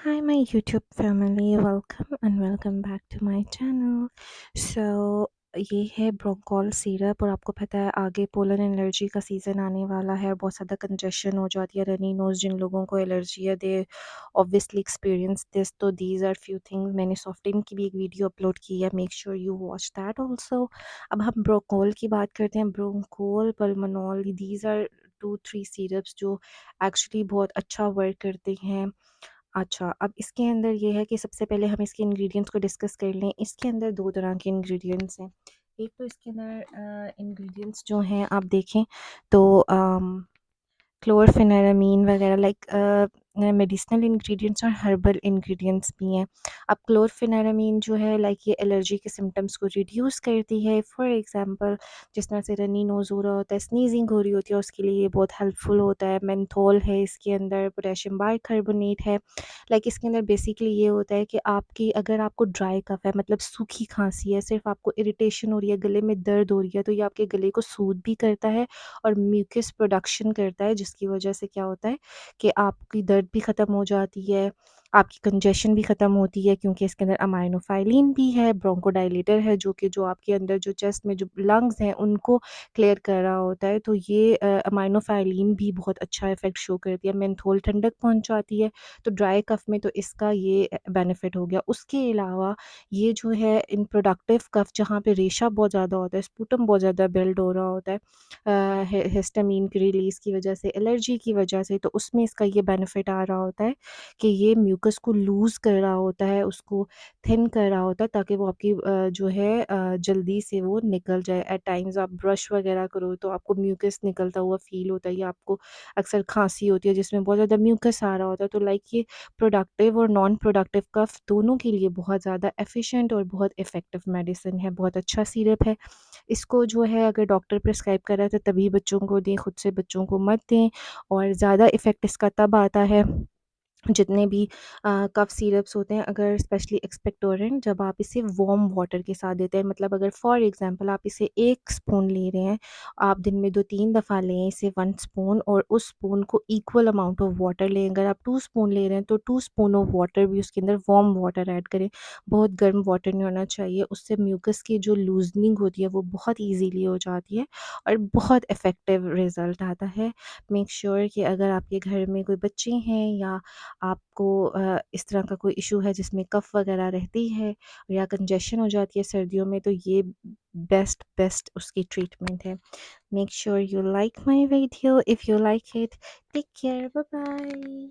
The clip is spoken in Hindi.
Hi, my YouTube family. Welcome and welcome back to my channel. So ये है ब्रोंकॉल सिरप और आपको पता है आगे पोलन एलर्जी का सीज़न आने वाला है और बहुत ज़्यादा कंजेशन हो जाती है रनी नोज़ जिन लोगों को एलर्जी है दे ऑब्वियसली एक्सपीरियंस दिस तो दीज आर फ्यू थिंग्स मैंने सॉफ्टिन की भी एक वीडियो अपलोड की है make sure you watch that also. अब हम ब्रोंकोल की बात करते हैं ब्रोंकोल पल्मोनॉल दीज आर 2-3 सिरप्स जो एक्चुअली बहुत अच्छा वर्क करते हैं। अच्छा, अब इसके अंदर ये है कि सबसे पहले हम इसके इंग्रेडिएंट्स को डिस्कस कर लें। इसके अंदर 2 तरह के इंग्रेडिएंट्स हैं। एक तो इसके अंदर इंग्रेडिएंट्स जो हैं आप देखें तो क्लोरफेनेरामीन वगैरह मेडिसिनल इंग्रेडिएंट्स और हर्बल इंग्रेडिएंट्स भी हैं। अब क्लोरफेनेरामीन जो है ये एलर्जी के सिम्पटम्स को रिड्यूस करती है। फॉर एग्जांपल जिस तरह से रनी नोज़ हो रहा होता है, स्नीजिंग हो रही होती है, उसके लिए ये बहुत हेल्पफुल होता है। मेंथोल है इसके अंदर, पोटेशियम बाइकार्बोनेट है। इसके अंदर बेसिकली ये होता है कि आपकी अगर आपको ड्राई कफ़ है मतलब सूखी खाँसी है, सिर्फ़ आपको इरिटेशन हो रही है, गले में दर्द हो रही है, तो ये आपके गले को सूद भी करता है और म्यूकस प्रोडक्शन करता है जिसकी वजह से क्या होता है कि आपकी दर्द भी ख़त्म हो जाती है, आपकी कंजेशन भी ख़त्म होती है क्योंकि इसके अंदर अमाइनोफाइलिन भी है, ब्रोंकोडायलेटर है जो आपके अंदर जो चेस्ट में जो लंग्स हैं उनको क्लियर कर रहा होता है। तो ये अमाइनोफाइलिन भी बहुत अच्छा इफ़ेक्ट शो करती है। मेंथोल ठंडक पहुँचाती है, तो ड्राई कफ़ में तो इसका ये बेनिफिट हो गया। उसके अलावा ये जो है इन प्रोडक्टिव कफ़ जहाँ पे रेशा बहुत ज़्यादा होता है, स्पूटम बहुत ज़्यादा बिल्ड हो रहा होता है हिस्टामीन की रिलीज़ की वजह से, एलर्जी की वजह से, तो उसमें इसका ये बेनिफिट आ रहा होता है कि ये म्यूकस को लूज़ कर रहा होता है, उसको थिन कर रहा होता है ताकि वो आपकी जो है जल्दी से वो निकल जाए। एट टाइम्स आप ब्रश वगैरह करो तो आपको म्यूकस निकलता हुआ फ़ील होता है या आपको अक्सर खाँसी होती है जिसमें बहुत ज़्यादा म्यूकस आ रहा होता है। तो ये प्रोडक्टिव और नॉन प्रोडक्टिव कफ दोनों के लिए बहुत ज़्यादा एफ़िशिएंट और बहुत इफ़ेक्टिव मेडिसिन है, बहुत अच्छा सिरप है। इसको जो है अगर डॉक्टर प्रिस्क्राइब कर रहा है तो तभी बच्चों को दें, खुद से बच्चों को मत दें और ज़्यादा इफ़ेक्ट इसका तब आता है जितने भी कफ सिरप्स होते हैं अगर स्पेशली एक्सपेक्टोरेंट जब आप इसे वार्म वाटर के साथ देते हैं मतलब अगर फॉर एग्जांपल आप इसे 1 स्पून ले रहे हैं, आप दिन में 2-3 दफ़ा लें इसे 1 स्पून और उस स्पून को इक्वल अमाउंट ऑफ वाटर लें। अगर आप 2 स्पून ले रहे हैं तो 2 स्पून ऑफ वाटर भी उसके अंदर वार्म वाटर ऐड करें। बहुत गर्म वाटर नहीं होना चाहिए, उससे म्यूकस की जो लूज़निंग होती है वो बहुत ईज़िली हो जाती है और बहुत इफ़ेक्टिव रिज़ल्ट आता है। मेक श्योर कि अगर आपके घर में कोई बच्चे हैं या आपको इस तरह का कोई इशू है जिसमें कफ़ वगैरह रहती है या कंजेशन हो जाती है सर्दियों में तो ये बेस्ट बेस्ट उसकी ट्रीटमेंट है। Make sure you like my video, if you like it take care, bye bye.